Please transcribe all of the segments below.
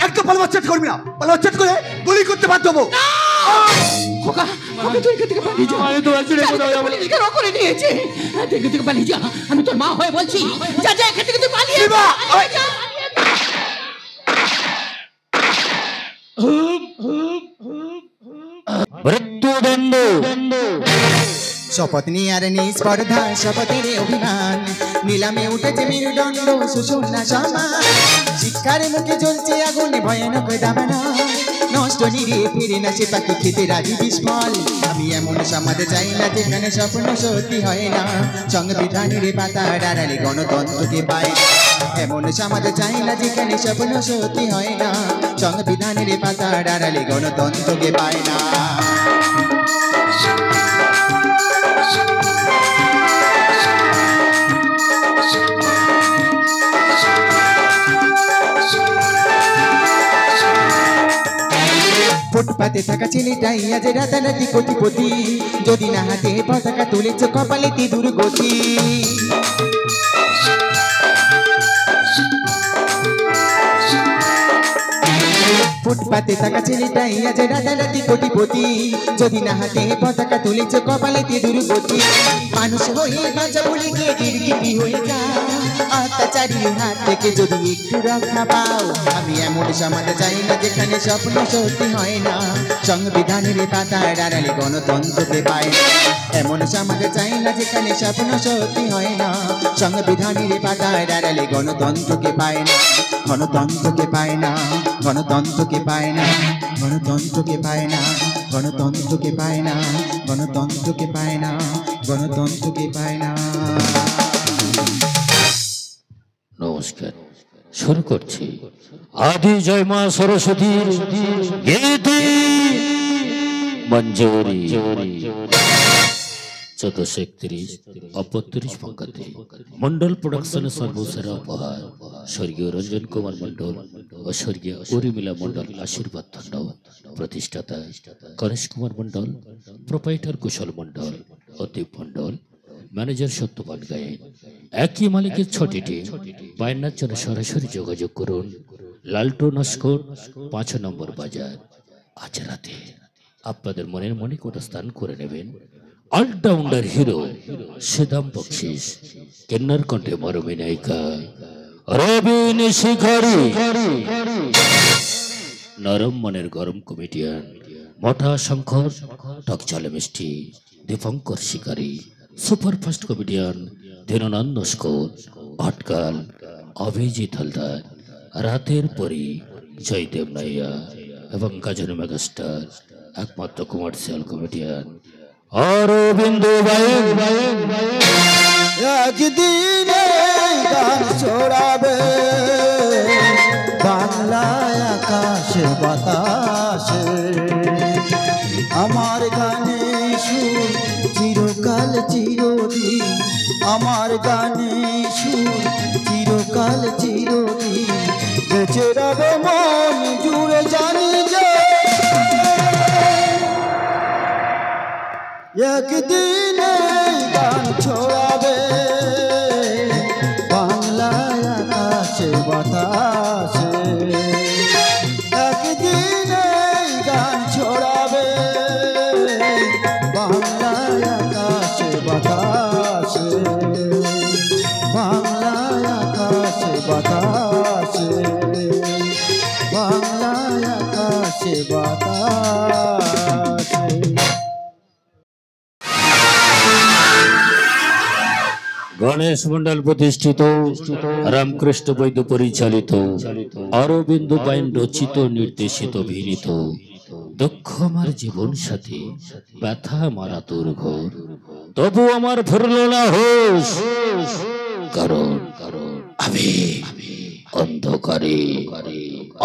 একদম পালাবার চেষ্টা করবি না, পালাবার চেষ্টা করে গুলি করতে বাধ্য হবো। খোকা খোকা তুই এখান থেকে পালিয়ে যা। আমি তো আছি রে, কোথাও যাবো না। পুলিশকে রো করে নিয়েছে। তুই এখান থেকে পালিয়ে যা, আমি তোর মা হয়ে বলছি। যা যা এখান থেকে তুই পালিয়ে যা। মৃত্যুদণ্ড শপথ নিয়ার নিস্পর্ধা শপথের অভিমান নিলামে উঠেছে মেরুদণ্ড সুষুম্না সমান শিক্ষার মুখে জ্বলছে আগুনে ভয়ানক দাবানা নষ্ট নিরে ফিরে না সে পাখি খেতে রাজি বিস্মল আমি এমন সমাজ চাই না যেখানে স্বপ্ন সত্যি হয় না সংবিধানের পাতা ডারালে গণতন্ত্রকে পায় এমন সমাজ চাই না যেখানে স্বপ্ন সত্যি হয় না সংবিধানের পাতা ডারালে গণতন্ত্রকে পায় না ফুটপাতে থাকা ছেলেটাই আজ রাতারাতি কোটিপতি যদি না হাতে পতাকা তুলেছ কপালেতে দুর্গতি ফুটপাতে থাকা ছেলেটাই আজ রাতারাতি কোটিপতি যদি না হাতে পতাকা তুলেছ কপালেতে দুর্গতি মানুষ হয়ে বাঁচা বলে গিয়ে গিরগিটি হয়ে যা অত্যাচারীর হাত থেকে যদি একটু রক্ষা পাও আমি এমন সমাজ চাই না যেখানে স্বপ্ন সত্যি হয় না সংবিধানের পাতায় ডারালে গণতন্ত্রকে পায় না এমন সমাজ চাই না যেখানে স্বপ্ন সত্যি হয় না সংবিধানের পাতায় ডারালে গণতন্ত্রকে পায় না গণতন্ত্রকে পায় না গণতন্ত্রকে পায় না গণতন্ত্রকে পায় না গণতন্ত্রকে পায় না গণতন্ত্রকে পায় না গণতন্ত্রকে পায় না নমস্কার শুরু করছি আদি জয় মা সরস্বতীর গীতি মঞ্জুরি 1431 পঙ্কাতে মন্ডল প্রোডাকশনের সর্বসেরা উপহার স্বর্গীয় রঞ্জন কুমার মন্ডল ও স্বর্গীয় উর্মিলা মন্ডল আশীর্বাদ দণ্ড প্রতিষ্ঠাতা গণেশ কুমার মন্ডল প্রোপাইটার কুশল মন্ডল ও দীপ মন্ডল ম্যানেজার সত্যপান গায়েন একই মালিকের 6টি টিম বায়নার জন্য সরাসরি যোগাযোগ করুন লালটু নস্কর 5 নম্বর বাজার আজ রাতে আপনাদের মনের মনিকোটা স্থান করে নেবেন অলরাউন্ডার হিরো সিদাম বকশিস কিন্নর কণ্ঠে মরমী নায়িকা রবিন শিখারি নরম মনের গরম কমেডিয়ান মোটা শঙ্কর টকচলে মিষ্টি দীপঙ্কর শিকারী সুপারফাস্ট কমেডিয়ান দীননাথ নস্কর আটকাল অভিজিৎ হালদার রাতের পরী জয়দেব নাইয়া এবং গাজন মেগাস্টার একমাত্র কমার্শিয়াল কমেডিয়ান অরবিন্দ একদিনে গান ছড়াবে বাংলায় আকাশে বাতাসে আমার গানে সুর চিরকাল চিরদিন আমার গানে সুর চিরকাল চিরদিন বেঁচে রবে মন জুড়ে জানি যে একদিনে গান ছড়াবে বাংলায় আকাশে বাতাসে একদিনে গান ছড়াবে বাংলায় আকাশে বাতাসে বাংলায় আকাশে বাতাসে বাংলায় আকাশে বাতাসে গণেশ মন্ডল প্রতিষ্ঠিত রামকৃষ্ণ বৈদ্য পরিচালিত অরবিন্দ বাইন রচিত নির্দেশিত অভিনীত দক্ষ আমার জীবন সাথী ব্যথা মারা তোর ঘর তবু আমার ভরল না হোশ কারণ আমি অন্ধকারে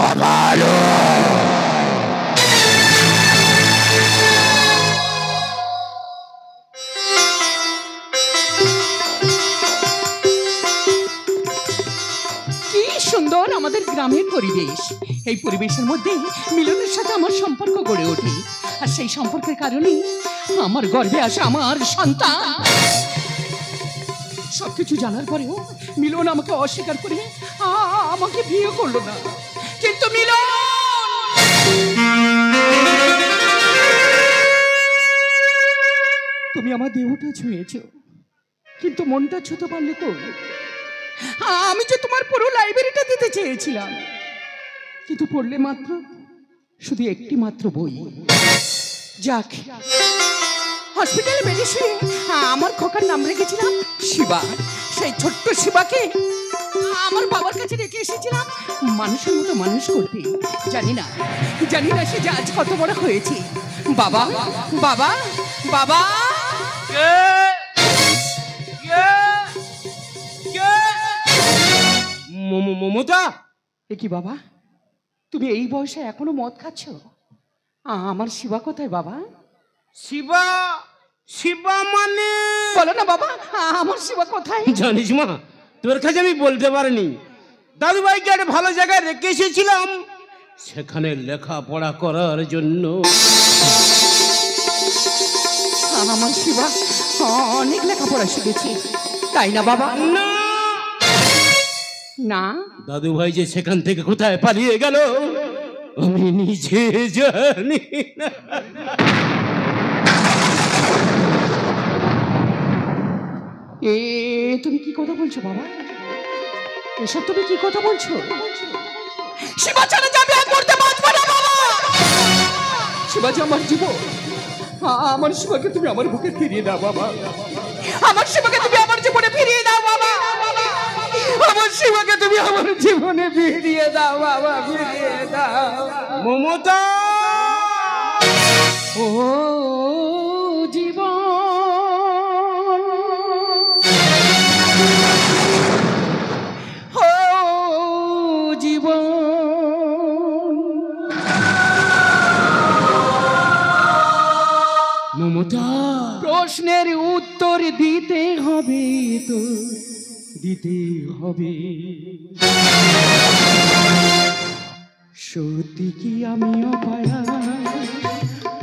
অবালো সুন্দর আমাদের গ্রামের পরিবেশ এই পরিবেশের মধ্যে মিলনের সাথে আমার সম্পর্ক গড়ে ওঠে আর সেই সম্পর্কের কারণে আমার গর্ভে আসে আমার সন্তান সবকিছু জানার পরেও মিলন আমাকে অস্বীকার করে আমাকে বিয়ে করলো না। কিন্তু মিলন, তুমি আমার দেহটা ছুঁয়েছ, কিন্তু মনটা ছুঁতে পারলে কই? আমি যে তোমার পুরো লাইব্রেরিটা দিতে চেয়েছিলাম, কিন্তু পড়লে মাত্র শুধু একটি মাত্র বই। যাক, হসপিটালে বেডে শুয়ে আমার খোকার নাম রেখেছিলাম শিবা। সেই ছোট্ট শিবাকে আমার বাবার কাছে রেখে এসেছিলাম মানুষের মতো মানুষ করতে। জানি না সে যে আজ কত বড় হয়েছে। বাবা, বাবা, বাবা। মমতা, এ কি বাবা, তুমি এই বয়সে এখনো মদ খাচ্ছ? আমার শিবা কোথায় বাবা? শিবা? শিবা মানে? বলো না বাবা, আমার শিবা কোথায়? জানিস মা, তোর কাছে আমি বলতে পারিনি। দাদু ভাইকে একটা ভালো জায়গায় রেখে এসেছিলাম, সেখানে লেখাপড়া করার জন্য। আমার শিবা অনেক লেখাপড়া শিখেছি, তাই না বাবা? না না, দাদু ভাই যে সেখান থেকে কোথায় পালিয়ে গেল আমি নিজে জানি না। তুমি কি কথা বলছো বাবা? এসব তুমি কি কথা বলছো? শিবা ছাড়া যাবে আর করতে বাঁচবো না বাবা। শিবা যে আমার জীবন, আমার শিবাকে তুমি আমার বুকে ফিরিয়ে দাও বাবা। আমার শিবাকে তুমি আমার জীবনে ফিরিয়ে দাও বাবা। আমার শিবাকে তুমি আমার জীবনে ফিরিয়ে দাও বাবা, ফিরিয়ে দাও। মমতা, ও জীবন, ও জীবন, মমতা, প্রশ্নের উত্তর দিতে হবে তো, দিতে হবে। সত্যি কি আমি অপায়া,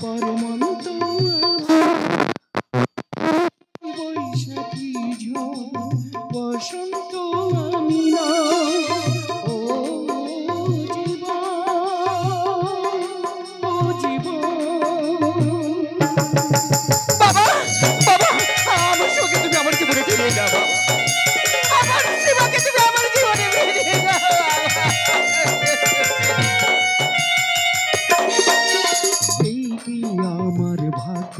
পরমন্ত বৈশাখী ঝড়, বসন্ত আমি না। ও জীবন, ও জীবন। বাবা, বাবা, আমার সঙ্গে তুমি আমার জীবনে ফিরিয়ে দাও বাবা। আমার শিবাকে তুমি আমার জীবনে ফিরিয়ে দাও। এই কি আমার ভাগ্য,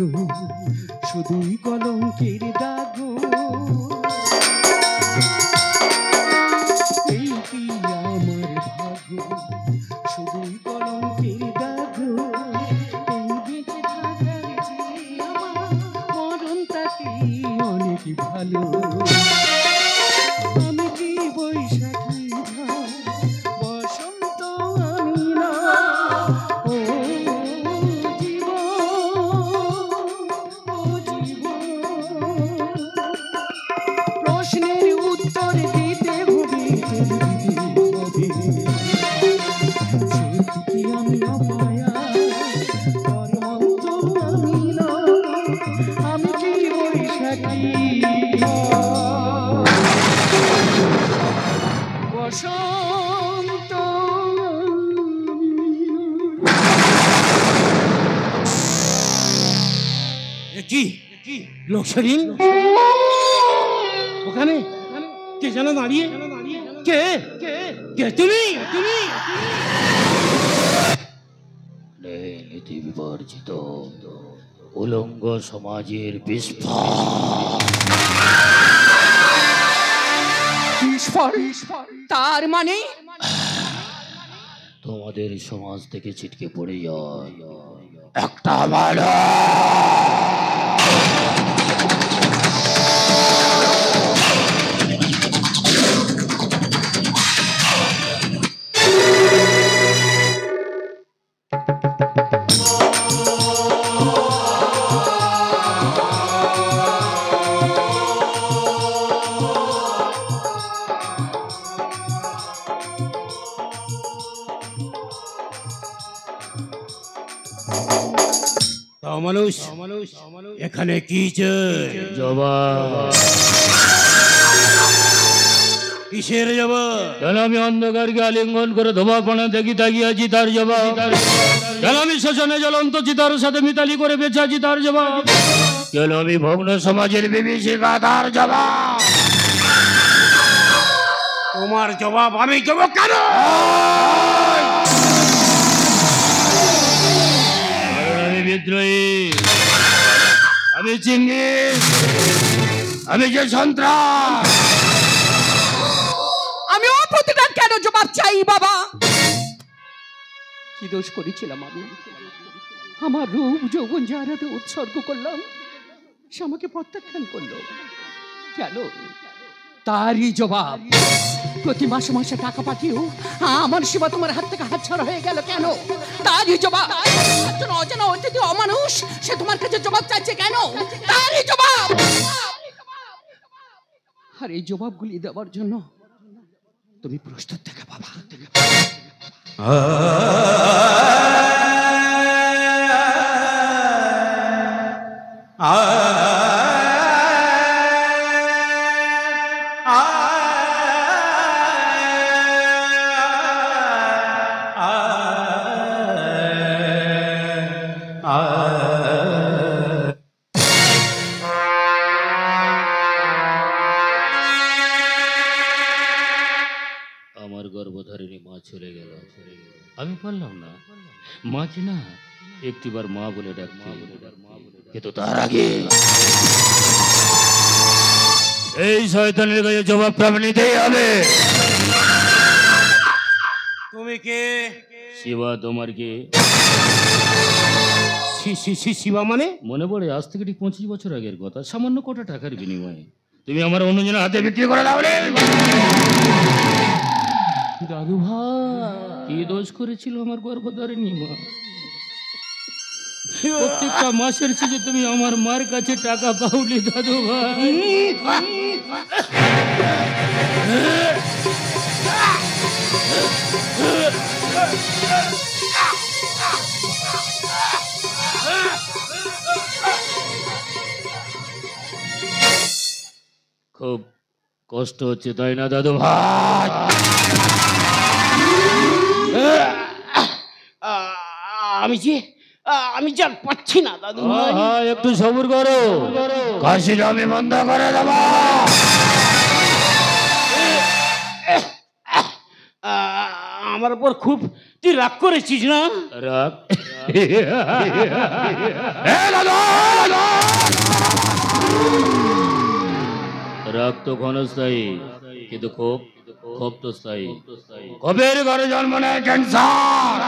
শুধুই কলঙ্কের দাগ। এই কি আমার ভাগ্য, শুধুই কলঙ্কের দাগ। এই বেঁচে থাকার চেয়ে আমার মরণ তাতে অনেক ভালো। আমি কি বৈশাখী ঝড়, বসন্ত আমি না। ও জীবন, ও জীবন। প্রশ্নের উত্তর দিতে হবে, সত্যি আমি অপায়া, পরমন্ত আমি না। আমি কি বৈশাখী বসন্ত। কি লোকসারিন ওখানে কে যেন দাঁড়িয়ে? কে কে তুমি? নীতি বিবর্জিত উলঙ্গ সমাজের বিস্ফোরণ। তার মানে তোমাদের সমাজ থেকে ছিটকে পড়ে যায় একটা মালা। মানুষ এখানে কি চাই? জবাব কিসের জবাব? কেন আমি অন্ধকারকে আলিঙ্গন করে ধোবাপনা দেখি তাকিয়েছি তার জবাব। কেন আমি শ্মশানে জ্বলন্ত চিতার সাথে মিতালি করে বেঁচে আছি তার জবাব। কেন আমি ভগ্ন সমাজের বিভীষিকা তার জবাব। তোমার জবাব আমি দেব কেন? আমি বিদ্রোহী, আমি চিঙ্গিস, আমি যে সন্ত্রাস। আমি ওর প্রতিটার কেন জবাব চাই বাবা? কি দোষ করেছিলাম আমি? আমার রূপ যৌবন যার হাতে উৎসর্গ করলাম, সে আমাকে প্রত্যাখ্যান করলো কেন? তারই জবাব। প্রতি মাসে মাসে টাকা পাঠিয়েও আমার সেবা তোমার হাত থেকে হাতছাড়া হয়ে গেল কেন? তারই জবাব। একজন অজানা অতিথি অমানুষ সে তোমার কাছে জবাব চাইছে কেন? তারই জবাব। আর এই জবাবগুলি দেওয়ার জন্য তুমি প্রস্তুত থেকে বাবা। আমার গর্ভধারিণী মা চলে গেল, আমি পারলাম না মাকে না একটিবার মা বলে ডাকতে। কিন্তু তার আগে এই শয়তানের কাছে জবাব প্রাপ্ত নিতেই হবে। তুমি কে? শিবা। তোমার কে? শিবা মানে? মনে পড়ে আজ থেকে ঠিক 25 বছর আগের কথা। সামান্য কটা টাকার বিনিময়ে তুমি আমার অন্যজনের হাতে বিক্রি করে দাও। দাদু ভাই, কি দোষ করেছিল আমার গর্ভধারিণী মা? প্রত্যেকটা মাসের শেষে তুমি আমার মার কাছে টাকা পাওনি দাদু ভাই। খুব কষ্ট হচ্ছে তাই না দাদু ভাই? আমি যা পাচ্ছি না দাদু ভাই। একটু সবুর করো, কাশির আমি বন্ধ করে দেব। আমার উপর খুব তুই রাগ করেছিস না? রাগ? রাগ তো ক্ষণস্থায়ী, কিন্তু ক্ষোভ তো স্থায়ী। ক্ষোভের ঘরে জন্ম নেয় ক্যান্সার,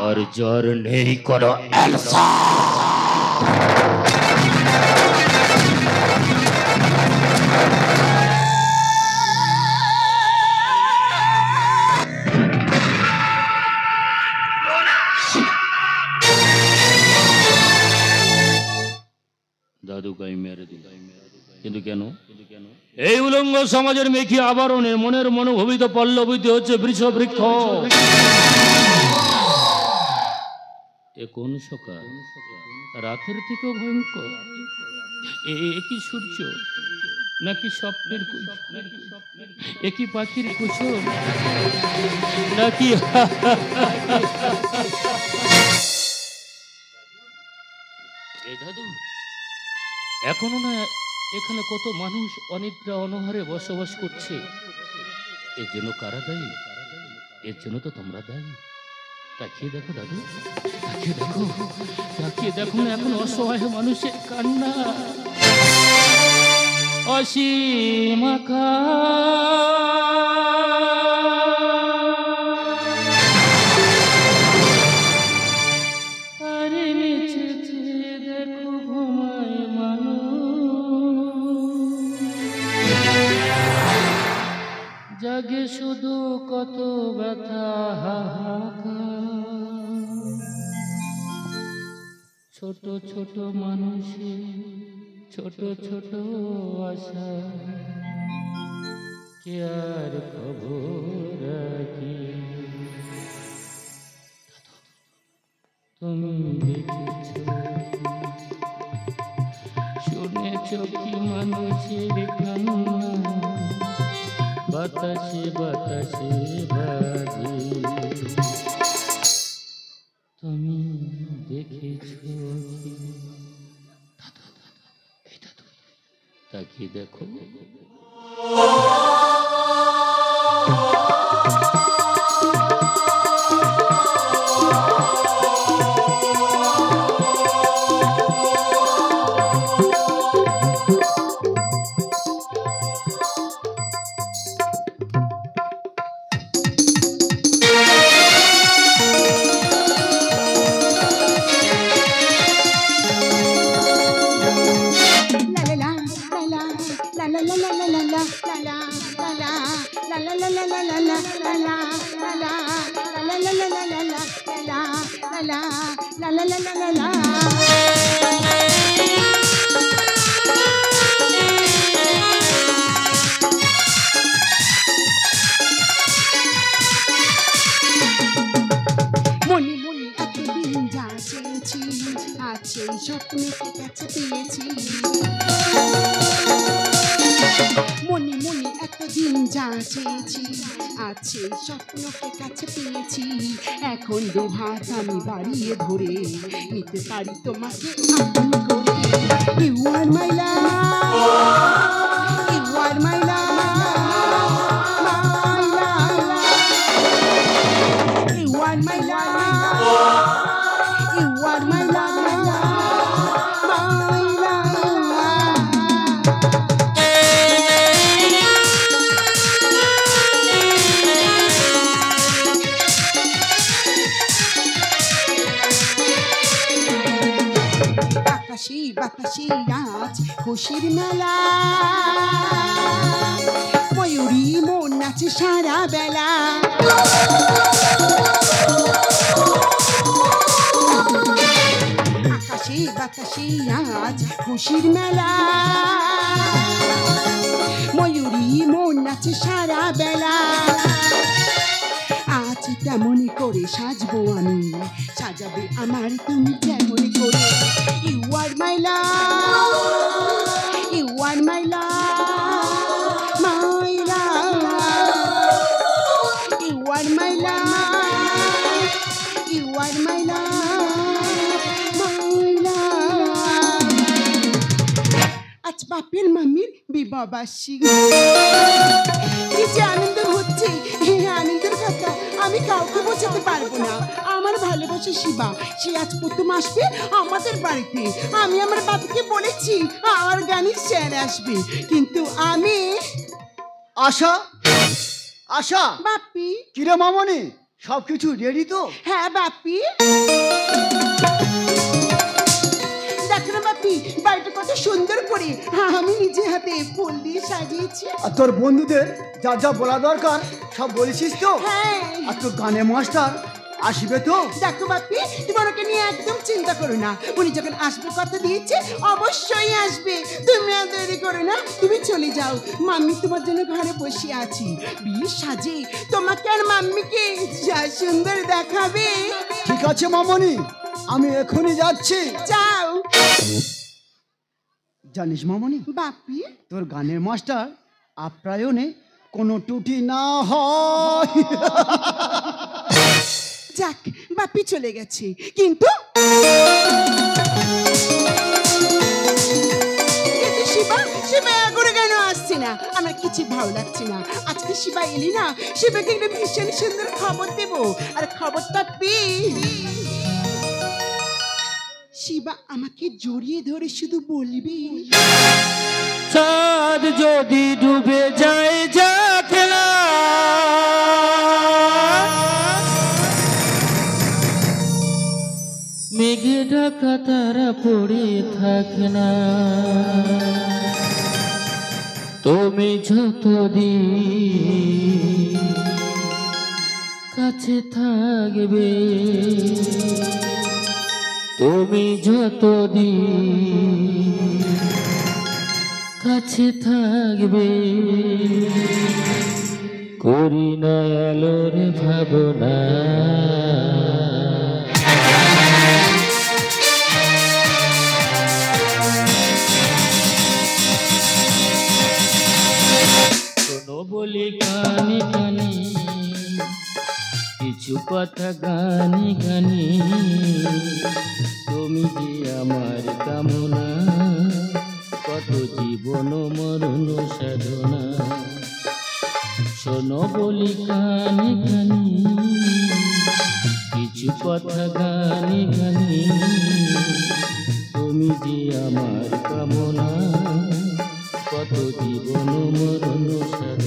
আর জ্বর নেই কোনো দাদুকে মেরে দিল। কিন্তু কেন? এই উলঙ্গ সমাজের মেখি আবরণে মনের মনোভবিত পল্লবিত হচ্ছে বৃষবৃক্ষ। এ কোন সকাল? রাতের থেকেও ভয়ঙ্কর। একই সূর্য নাকি স্বপ্নের একই পাখির কুসুম নাকি দাদু এখনো না এখানে কত মানুষ অনিদ্রা অনহারে বসবাস করছে। এর জন্য কারা দায়ী? এর জন্য তো তোমরা দায়ী। তাকিয়ে দেখো দাদু, তাকিয়ে দেখো না এখন অসহায় মানুষের কান্না। অসীম তারে নিচে দেখো ঘুমায় মানুষ, জাগে শুধু কত ব্যথা হাহাকার। ছোট ছোট মানুষের ছোট ছোট আশা, কে আর খবর রাখি? তুমি দেখেছ শুনেছ কি মানুষের কান্না? বাতাসে বাতাসে বাজে তুমি দেখেছো কি? দাদু, এই দাদু, তাকিয়ে দেখো। মনে মনে এতদিন যা চেয়েছি আজ সেই স্বপ্নকে কাছে পেয়েছি। মনে মনে এতদিন যা চেয়েছি আজ সেই স্বপ্নকে কাছে পেয়েছি। এখন দু হাত আমি বাড়িয়ে ধরে নিতে পারি তোমাকে আপন করে। You are my love, you are my love, my love. You are my love, you are my love, my love. আকাশে বাতাসে আজ খুশির মেলা, ময়ূরী মন নাচে সারা বেলা। আকাশে বাতাসে আজ খুশির মেলা, ময়ূরী মন নাচে সারা বেলা। আজ তেমন করে সাজবো আমি, সাজাবে আমার তুমি যেমন করে। You are my love, you are my love, my love. You are my love, you are my love, my love. আজ বাপের মামির বিবাহ বার্ষিক, কি যে আনন্দ হচ্ছে, এই আনন্দের কথা আমি কাউকে বোঝাতে পারবো না। আমার ভালোবাসা শিবা, সে আজ প্রথম আসবে আমাদের বাড়িতে। আমি আমার বাবাকে বলেছি আমার গানের স্যার আসবে, কিন্তু আমি আশা আশা বাপি। কিরে মামনি, সবকিছু রেডি তো? হ্যাঁ বাপি। দেখো না বাপি, বাড়িটা কত সুন্দর করে আমি নিজে হাতে ফুল দিয়ে সাজিয়েছি। আর তোর বন্ধুদের যা যা বলা দরকার সব বলেছিস তো? হ্যাঁ। আর তোর গানের মাস্টার আসবে তো? দেখো বাপি, তুমি ওনাকে নিয়ে একদম চিন্তা করো না, উনি যখন আসবে কথা দিয়েছে অবশ্যই আসবে। তুমি আর দেরি করো না, তুমি চলে যাও। মাম্মি তোমার জন্য ঘরে বসে আছি, বিয়ে সাজে তোমাকে আর মাম্মিকে যা সুন্দর দেখাবে। ঠিক আছে মামনি, আমি এখনই যাচ্ছি। যাও। জানিস মামনি, বাপি, তোর গানের মাস্টার আপ্যায়নে কোনো ত্রুটি না হয়। যাক, বাপি চলে গেছে, কিন্তু শিবা শিবা করে কেন আসছে না? আমার কিছু ভালো লাগছে না। আজকে শিবা এলি না, শিবাকে একটা ভীষণ সুন্দর খবর দেব, আর খবরটা পেয়ে শিবা আমাকে জড়িয়ে ধরে শুধু বলবি, চাঁদ যদি ডুবে যায় যাক না, মেঘে ঢাকা তারা পড়ে থাক না, তুমি যতদিন কাছে থাকবে, তুমি যতদিন কাছে থাকবে, করি না আলোর ভাবনা। শোনো শোনো বলি কানে কানে কিছু কথা গানে গানে, তুমি যে আমার কামনা, কত জীবন মরণ সাধনা। শোনো বলি কানে কানে কিছু কথা গানে গানে, তুমি যে আমার কামনা, কত জীবন মরণ সাধনা।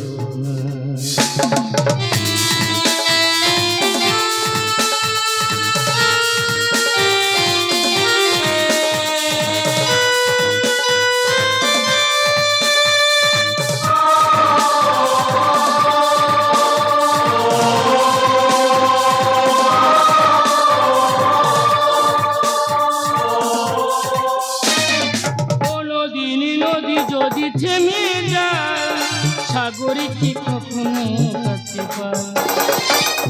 সাগরে কি কখনো কাছে পায়,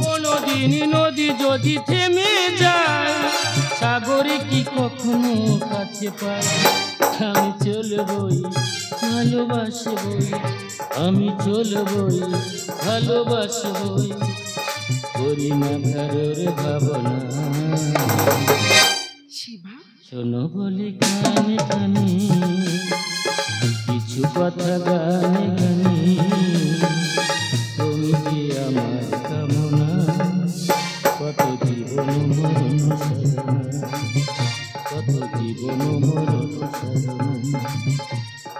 কোনদিন নদী যদি থেমে যায়, সাগরে কি কখনো কাছে পায়। আমি চলবই ভালোবাসবই, আমি চলবই ভালোবাসবই, করি না কারোর ভাবনা। শোনো বলি কানে কানে কিছু কথা গানে গানে, তুমি যে আমার কামনা, কত জীবন মরণ সাধনা, কত জীবন মরণ সাধনা,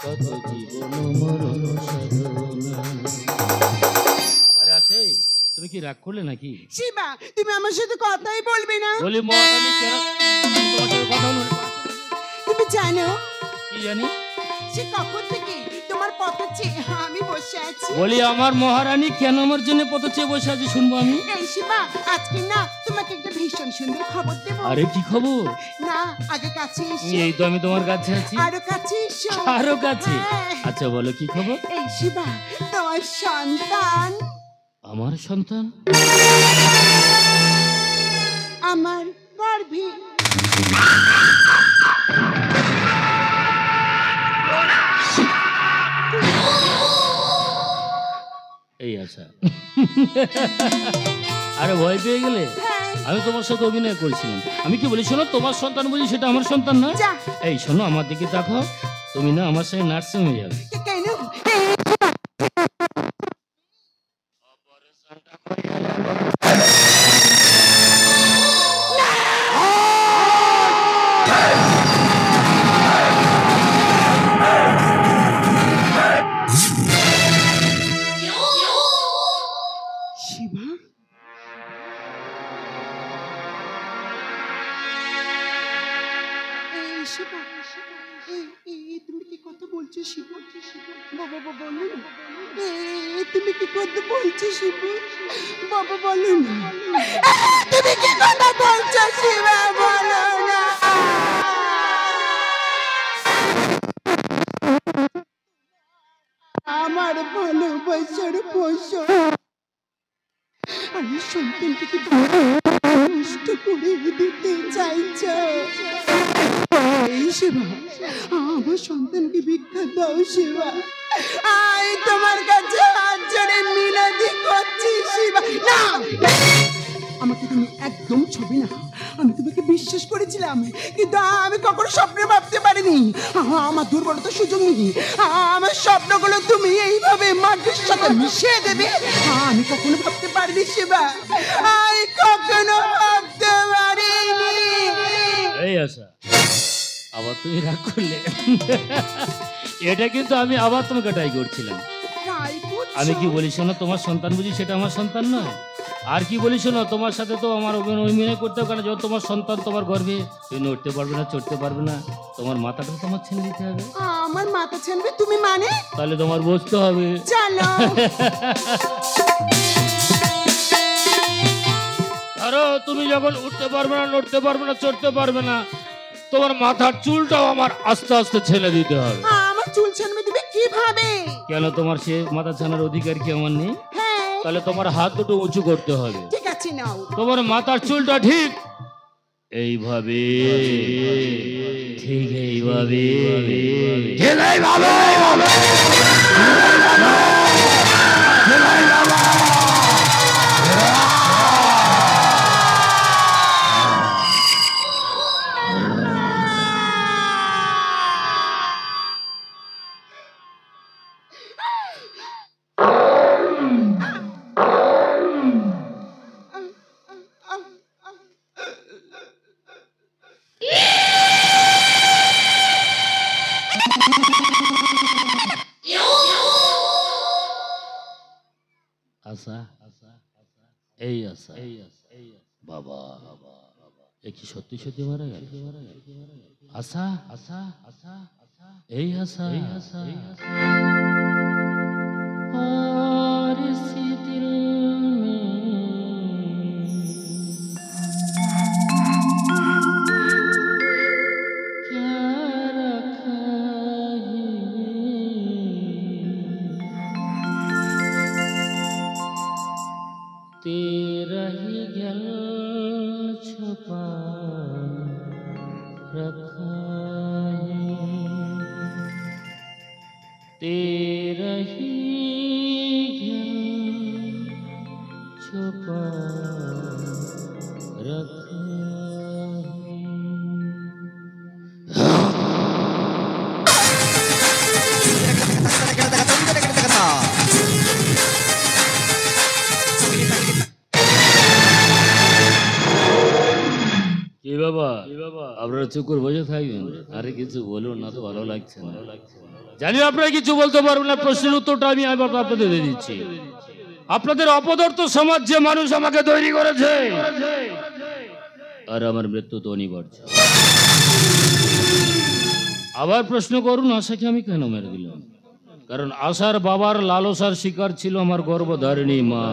কত জীবন মরণ সাধনা। আরে আছে, তুমি কি রাগ করলে নাকি? শিবা, তুমি আমার সাথে কথাই বলবে না? বলি মহারানী কেন তোমার সাথে কথা বলবো? তুমি জানো কি জানি? সে কখন থেকে তোমার পথ চেয়ে আমি বসে আছি। বলি আমার মহারানী কেন আমার জন্য পথ চেয়ে বসে আছে শুনবো আমি। এই শিবা, আজকে না তোমাকে একটা ভীষণ সুন্দর খবর দেবো। আরে কি খবর? না, আগে কাছে এসো। এই তো আমি তোমার কাছে আছি। আরো কাছে এসো। আরো কাছে? হ্যাঁ। আচ্ছা বলো কি খবর? এই শিবা, তোমার সন্তান। আমার সন্তান? আমার গর্ভে। এই আচ্ছা। আরে ভয় পেয়ে গেলে? আমি তোমার সাথে অভিনয় করেছিলাম। আমি কি বলি শোনো, তোমার সন্তান বলি সেটা আমার সন্তান না। এই শোনো, আমার দিকে দেখো, তুমি না আমার সঙ্গে নার্সিং হয়ে যাবে। কেন? তুমি কি কথা বলছো শিবু? বাবা বলো না। তুমি কি কথা বলছো শিবা? বলো না। আমার ভালোবাসার ফসল আমি সন্তানকে নষ্ট করে দিতে চাইছো। এই শিবা, আমার সন্তানকে ভিক্ষা দাও শিবা। আমি তোমার কাছে হাত জোড়ে মিনতি করছি শিবা। না, আমাকে তুমি একদম ছবি না। আমি তোমাকে বিশ্বাস করেছিলাম, কিন্তু আমি কখনো স্বপ্নে ভাবতে পারিনি আমার দুর্বলতার সুযোগ নেই। আমার স্বপ্নগুলো তুমি এইভাবে মাটির সাথে মিশিয়ে দেবে, আমি কখনো ভাবতে পারিনি শিবা। আমি কখনো ভাবতে পারিনি। এই আচ্ছা, আবার তুমি রাগ করলে? এটা কিন্তু আমি আবার তোমাকে ট্রাই করছিলাম। আমি কি বলি শোনো, তোমার সন্তান বুঝি সেটা আমার সন্তান নয়। আর কি বলি শোনো, তোমার সাথে তো আমার অভিনয় করতে হবে, যখন তোমার সন্তান তোমার গর্ভে, তুমি নড়তে পারবে না, চড়তে পারবে না, তোমার মাথাটা তোমার ছেড়ে দিতে হবে। আমার মাথা ছেড়বে তুমি মানে? তাহলে তোমার বসতে হবে। চলো। ধরো তুমি যখন উঠতে পারবে না, নড়তে পারবে না, চড়তে পারবে না, তোমার মাথার চুলটাও আমার আস্তে আস্তে ছেড়ে দিতে হবে। আমার চুল ছেড়ে দিবে কিভাবে? কেন, তোমার সে মাথা ছানার অধিকার কি আমার নেই? হ্যাঁ। তাহলে তোমার হাত দুটো উঁচু করতে হবে। ঠিক আছে, নাও। তোমার মাথার চুলটা ঠিক এইভাবে, ঠিক এইভাবে, ঠিক এইভাবে। আশা, এই আশা, বাবা এ কি সত্যি সত্যি মারা গেল? আশা, এই আশা, और इसी दिल में क्या रखा है, तेरा ही गल छुपा रखा है, तेरा ही छुपा रखा কি বাবা আপনারা চুপ করে বসে থাকবেন? আরে কিছু বলুন না তো, ভালো লাগছে না। জানি আপনারা কিছু বলতে পারবেন না, প্রশ্নের উত্তরটা আমি আবার আপনাদের দিয়ে দিচ্ছি। আপনাদের অপদার্থ সমাজ যে মানুষ আমাকে তৈরি করেছে, আর আমার মৃত্যু তো অনিবার্য। আবার প্রশ্ন করুন আশাকে আমি কেন মেরে দিলাম? কারণ আশার বাবার লালসার শিকার ছিল আমার গর্ভধারিণী মা।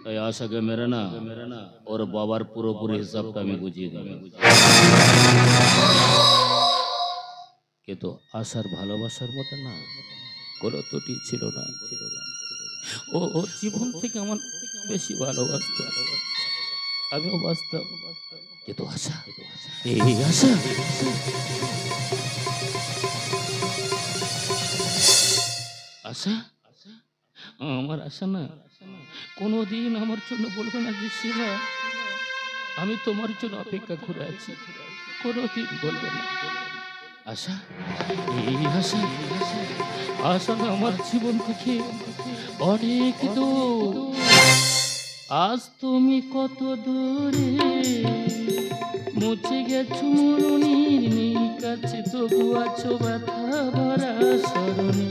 তাই আশাকে মেরে না, ওর বাবার পুরোপুরি হিসাবটা আমি বুঝিয়ে দেব। কিন্তু আশার ভালোবাসার মতো না, কোনো ত্রুটি ছিল না। ও ওর জীবন থেকে আমার বেশি ভালোবাসত, আমিও বাঁচতাম। কিন্তু আশা, এই আশা, আশা, আমার আশা না কোনোদিন আমার জন্য বলবে না যে শিবা আমি তোমার জন্য অপেক্ষা করে আছি, কোনোদিন বলবে না। আশা, এই আশা, আশা আমার জীবন থেকে অনেক দূর। আজ তুমি কত দূরে, মুছে গেছো মরুনির নীল কাছে, তবু আছো ব্যথা ভরা স্মরণে।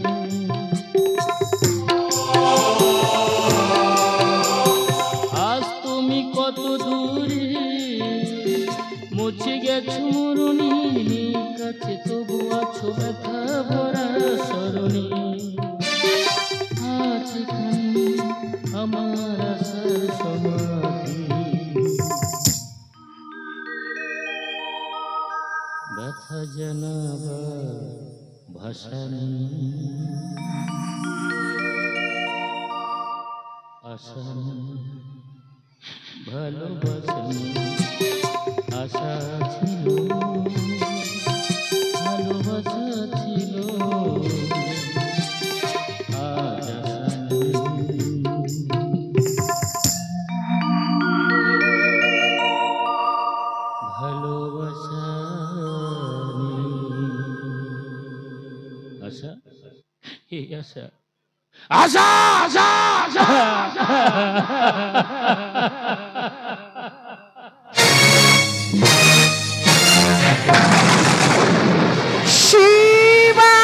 আজ তুমি কত দূরে, মুছে গেছো মরুনির নীল কাছে, তবু আছো ব্যথা ভরা স্মরণে। আজ এখানে আমার আশার সমাধি, ব্যথা জানাবার ভাষা নেই, আশা নেই, ভালোবাসা নেই। আশা ছিল, ভালোবাসা ছিল, আজ আশা নেই। ভালোবাসা নেই। আশা, এই আশা, আশা, আশা, আশা। শিবা,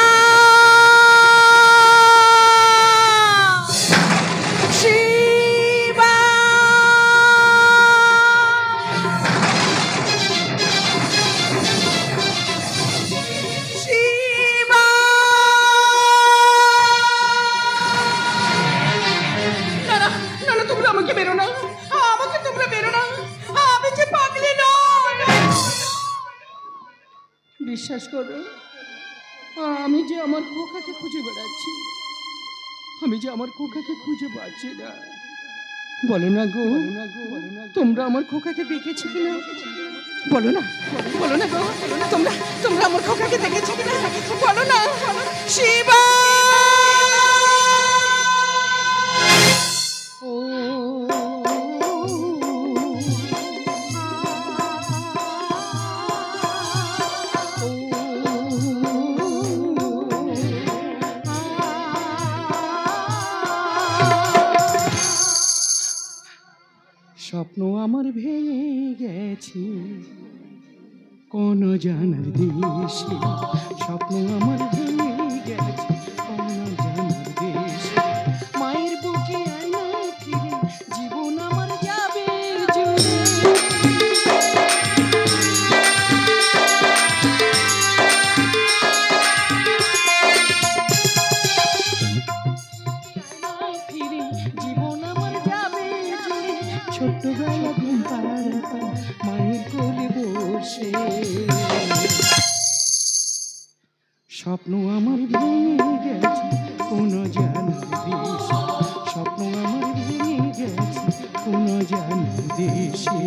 শিবা, শিবা। না না না না, তোমরা আমাকে বেরো না, আমাকে তোমরা বেরো না, আমি যে পাগলি নই। বিশ্বাস করো, আমি যে আমার খোকাকে খুঁজে বেড়াচ্ছি, আমি যে আমার খোকাকে খুঁজে পাচ্ছি না। বলো না গো, তোমরা আমার খোকাকে দেখেছো কিনা? বলো না, বলো না গো, তোমরা তোমরা আমার খোকাকে দেখেছো কিনা? বলো না। শিবা, ও স্বপ্ন আমার ভেঙে গেছে কোন জানার দেশে, স্বপ্ন আমার ভেঙে গেছে কোন জানার দেশে। ছোট্টবেলা ঘুম পাড়ার মায়ের কোলে বসে। স্বপ্ন আমার ভেঙে গেছে কোন জানার দেশে, স্বপ্ন আমার ভেঙে গেছে কোন জানার দেশে।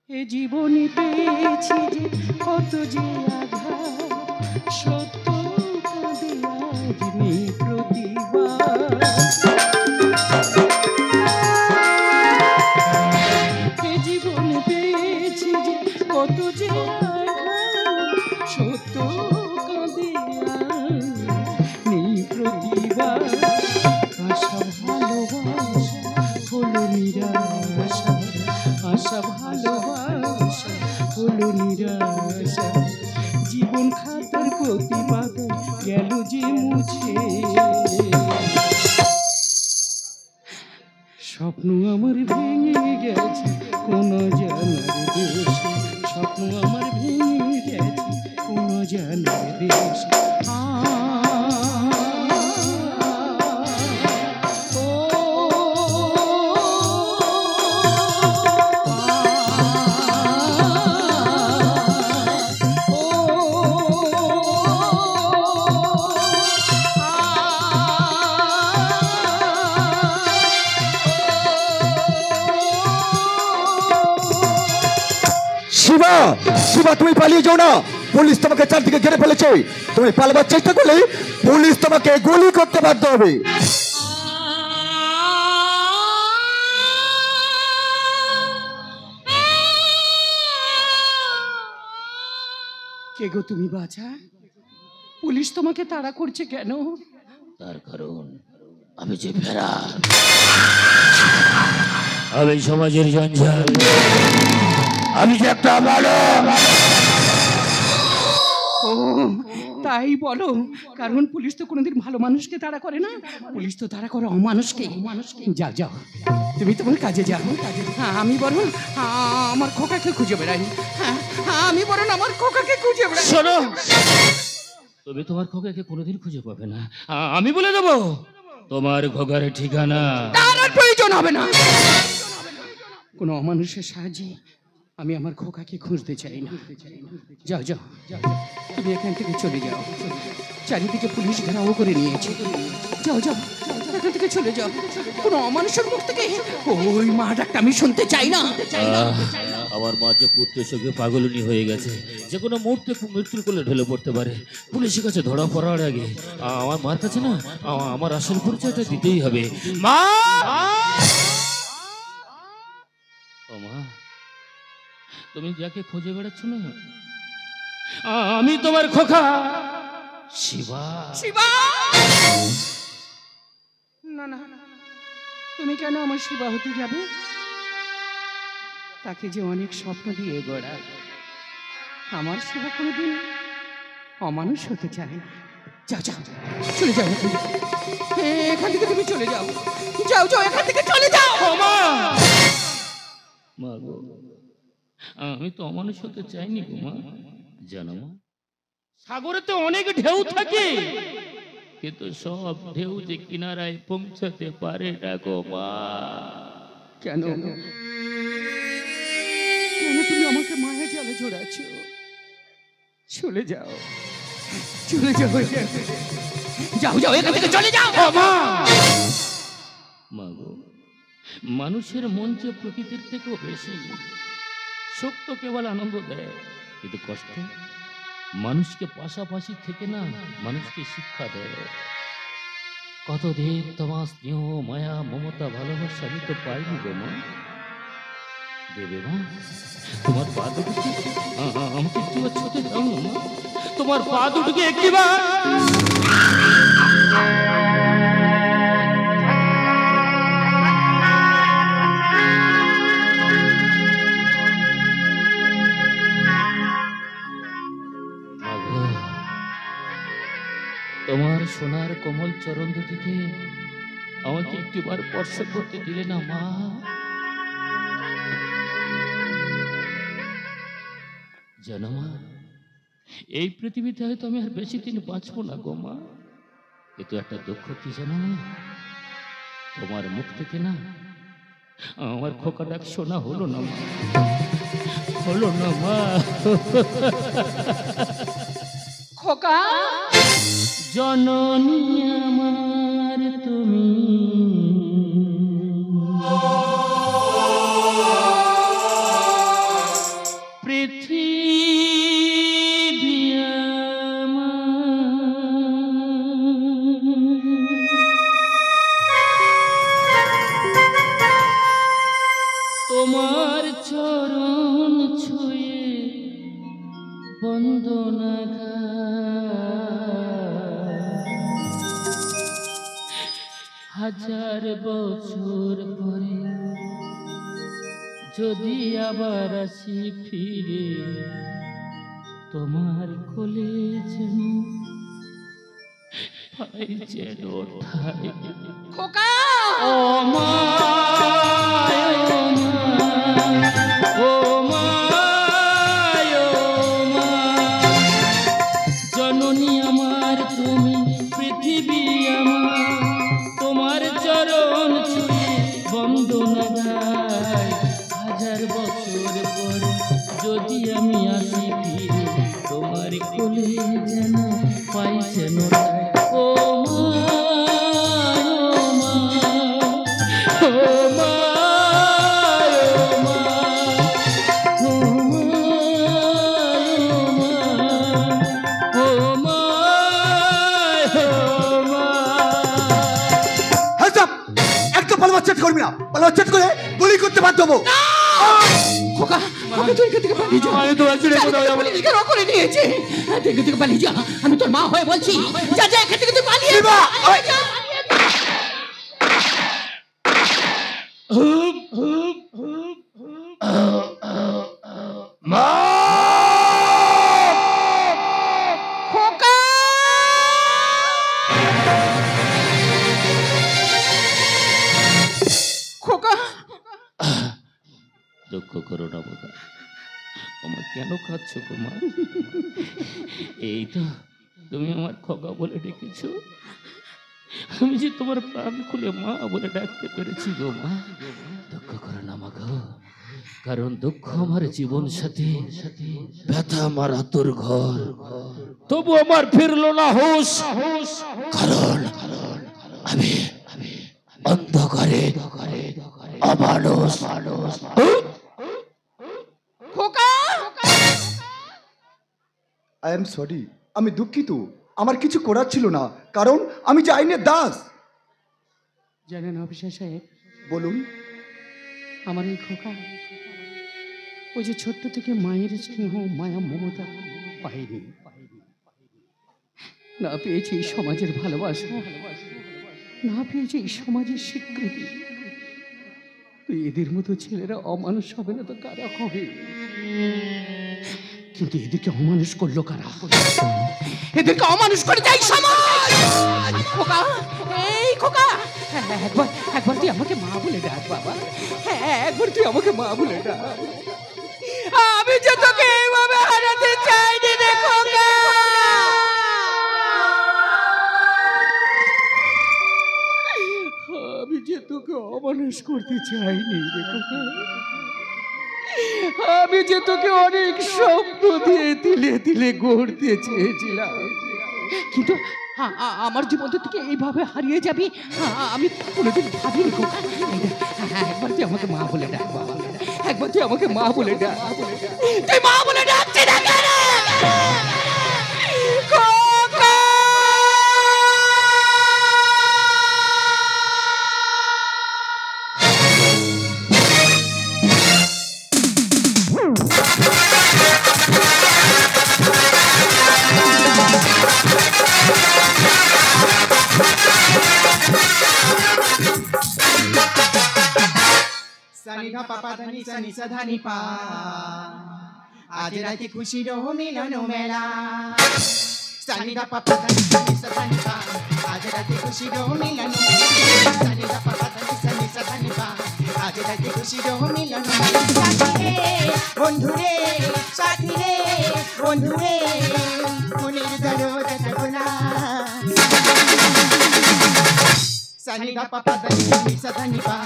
এ জীবনে পেয়েছি যে কত যে আঘাত, সত্য কাঁদে আজ নেই প্রতিবাদ। এ জীবনে পেয়েছি যে কত যে আঘাত, সত্য কাঁদে আজ নেই প্রতিবাদ। আশা ভালোবাসা হলো নিরাশা, আশা ভালোবাসা হলো নিরাশা। জীবন খাতার প্রতিবাদ গেল যে মুছে। স্বপ্ন আমার ভেঙে গেছে কোন জানার দেশে, স্বপ্ন আমার ভেঙে গেছে কোন জানার দেশে। শিবা, শিবা তুমি পালিয়ে যাও না, পুলিশ তোমাকে চারদিকে ঘিরে ফেলেছে। তুমি পালাবার চেষ্টা করলে পুলিশ তোমাকে গুলি করতে বাধ্য হবে। কে গো তুমি বাছা? পুলিশ তোমাকে তাড়া করছে কেন? তার কারণ আমি যে ফেরা, আমি সমাজের জঞ্জাল, আমি যে একটা ভালো। ও তাই বলো, কারণ পুলিশ তো কোনোদিন ভালো মানুষকে তাড়া করে না, পুলিশ তো তাড়া করে অমানুষকে। যাও যাও, তুমি তোমার কাজে যাও। হ্যাঁ, আমি বরং আমার খোকাকে খুঁজে বেড়াই। হ্যাঁ, আমি বরং আমার খোকাকে খুঁজে বেড়াই। শোনো, তুমি তোমার খোকাকে কোনোদিন খুঁজে পাবে না। আমি বলে দেবো তোমার খোকার ঠিকানা। তার আর প্রয়োজন হবে না। কোনো অমানুষের সাহায্যে আমি আমার খোকাকে খুঁজতে চাই না। যাও যাও, তুমি এখান থেকে চলে যাও। চারিদিকে পুলিশ ঘেরাও করে নিয়েছে। যাও যাও, এখান থেকে চলে যাও। কোনো অমানুষের মুখ থেকে ওই মা ডাকটা আমি শুনতে চাই না। আমার মা যে পুত্রের সঙ্গে পাগলনি হয়ে গেছে, যে কোনো মুহূর্তে মৃত্যুর কোলে ঢলে পড়তে পারে। পুলিশের কাছে ধরা পড়ার আগে আমার মার কাছে না আমার আসল পরিচয়টা দিতেই হবে। মা, ও মা, তুমি যাকে খুঁজে বেড়াচ্ছ না, আমি তোমার খোকা শিবা। শিবা, না না, তুমি কেন আমার শিবা হতে যাবে? তাকে যে অনেক স্বপ্ন দিয়ে গড়া, আমার শিবা কোনোদিন অমানুষ হতে চায় না। যাও যাও, চলে যাও এখান থেকে, তুমি চলে যাও। যাও যাও, এখান থেকে চলে যাও। মা, মা গো, আমি তো অমানুষ হতে চাইনি গো মা। জানো মা, সাগরেতে অনেক ঢেউ থাকে, কিন্তু সব ঢেউ যে কিনারায় পৌঁছাতে পারে না গো মা। কেন কেন তুমি আমাকে মায়া জালে জড়াচ্ছ? চলে যাও, চলে যাও, যাও যাও, এখান থেকে চলে যাও। মা, মা গো, মানুষের মন যে প্রকৃতির থেকেও বেশি। সুখ তো কেবল আনন্দ দেয়, কিন্তু কষ্ট মানুষকে পাশাপাশি থেকে না মানুষকে শিক্ষা দেয়। কতদিন তোমার স্নেহ, মায়া, মমতা, ভালোবাসা আমি তো পাইনি গো মা। দেবে মা, তোমার পা দুটোকে আমাকে একটিবার ছুতে দাও না মা। তোমার পা দুটোকে একটিবার। তোমার সোনার কোমল চরণ দুটিকে আমাকে একটিবার স্পর্শ করতে দিলে না মা? জানো মা, এই পৃথিবীতে হয়তো আমি আর বেশি দিন বাঁচবো না গো মা। কিন্তু একটা দুঃখ কি জানো মা, তোমার মুখ থেকে না আমার খোকা ডাক শোনা হলো না মা, হলো না মা। খোকা, জননী আমার তুমি, পৃথিবী তোমার চরণ ছুঁয়ে বন্দনা হাজার বছর পরে যদি আবার আসি ফিরে তোমার কোলে যেন পাই যেন ঠাই। খোকা, ও মা, ও মা, ও মা, জননী আমার তুমি, পৃথিবী আমার তোমার চরণ ছুঁয়ে বন্দনা গাই। হাজার বছর পর যদি আমি আসি ফিরে তোমার কোলে যেন পাই যেন ঠাই। ও মা, ও মা, ও মা, ও মা, ও মা, ও মা। একদম পালাবার চেষ্টা করবি না, পালাবার চেষ্টা করে গুলি করতে বাধ্য হবো। খোকা, খোকা তুই এখান থেকে পালিয়ে যা। আমি তো আছি রে, কোথাও যাবো না। পুলিশকে রক্ষা করে নিয়েছে। তুই এখান থেকে পালিয়ে যা, আমি তোর মা হয়ে বলছি। যা যা, এখান থেকে তুই পালিয়ে যা, পালিয়ে যা। মা, খোকা, খোকা, দুঃখ করো না বাবা, আমার কেন খাচ্ছ গো মা? এই তো তুমি আমার খোকা বলে ডেকেছো, আমি যে তোমার প্রাণ খুলে মা বলে ডাকতে পেরেছি গো মা। দুঃখ করো না মা গো, কারণ দুঃখ আমার জীবন সাথী, ব্যথা আমার আতুর ঘর, তবু আমার ফিরলো না হুঁশ, কারণ আমি অন্ধকারে অমানুষ। খোকা, আই এম সরি, আমি দুঃখিত, আমার কিছু করার ছিল না, কারণ আমি যে আইনের দাস। জানেন অফিসার সাহেব, বলুন। আমার এই খোকা ওই যে ছোট্ট থেকে মায়ের স্নেহ মায়া মমতা পাইনি, না পেয়েছে এই সমাজের ভালোবাসা, না পেয়েছে এই সমাজের স্বীকৃতি। তো এদের মতো ছেলেরা অমানুষ হবে না তো কারা হবে? কিন্তু এদেরকে অমানুষ করলো কারা? এদেরকে অমানুষ করে যাই সমাজ। খোকা, এই খোকা, একবার একবার তুই আমাকে মা বলে ডাক বাবা, একবার তুই আমাকে মা বলে ডাক। আমি যে তোকে এইভাবে হারাতে চাইনি রে খোকা। আমি যে তোকে অমানুষ করতে চাইনি রে খোকা। আমি যে তোকে অনেক স্বপ্ন দিয়ে তিলে তিলে গড়তে চেয়েছিলাম, কিন্তু আমার জীবন থেকে এইভাবে হারিয়ে যাবি আমি কোনোদিন ভাবিনি খোকা। একবার তুই আমাকে মা বলে ডাক বাবা, একবার তুই আমাকে মা বলে ডাক। তুই মা বলে ডাকছিস না কেন? খোকা, সানি ধা পাপা ধানি সানি সা ধানি পা, আজ রাতে খুশির মিলন মেলা। সানি ধা পাপা ধানি সানি সা ধানি পা, আজ রাতে খুশির মিলন মেলা। সানি ধা পাপা ধানি সানি সা ধানি পা, আজ রাতে খুশির মিলন সাথী রে বন্ধু রে সাথী রে বন্ধু রে মনের দরজা খোলা সানি গা পাপা দানি সানি পা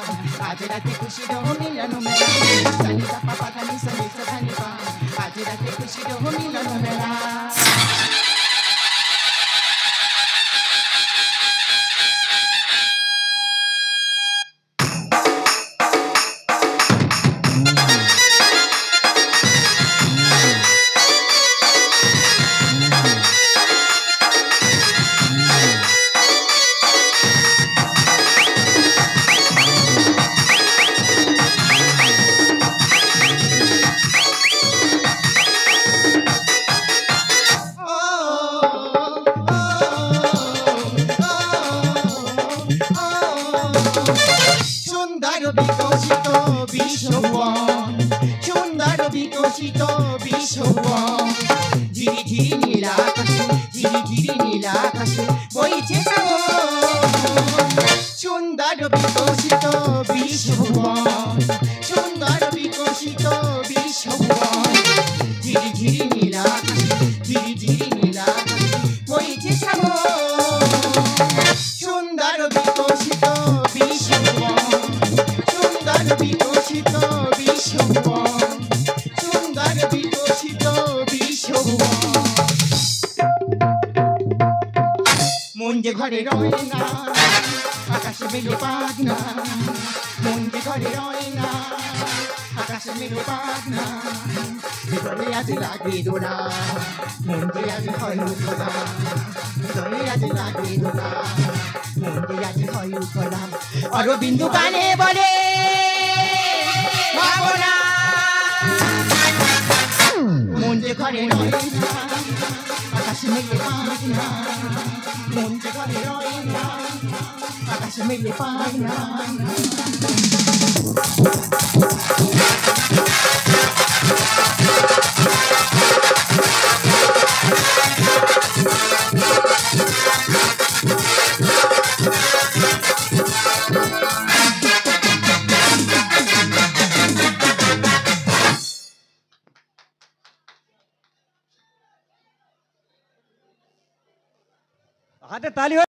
আজ রাতে খুশির মিলন মেলা সানি গা পাপা দানি সানি পা আজ রাতে খুশির মিলন মেলা বিকশিত বিশ্ববন সুন্দর বিকশিত বিশ্ববন ঝিরি ঝিরি নীল আকাশে ঝিরি ঝিরি নীল আকাশে বইছে সুন্দর বিকশিত বিশ্ববন সুন্দর বিকশিত বিশ্ববন ঝিরি ঝিরি নীল আকাশে ঝিরি ঝিরি নীল আকাশে বইছে সুন্দর বিকশিত বিশ্ববন বিকশিত বিশ্ববন সুন্দর বিকশিত বিশ্ববন মন যে ঘরে রয় না আকাশে মেলে পাখনা মন যে ঘরে রয় না আকাশে মেলে পাখনা হৃদয়ে আজ লাগে দোলা মন যে আজ হয় উঠলা হৃদয়ে আজ লাগে দোলা মন যে আজ হয় উঠলা অরবিন্দু গানে বলে মন যে ঘরে রয় না আকাশে মেলে পাখনা মন যে ঘরে রয় না আকাশে মেলে পাখনা হাতে তালি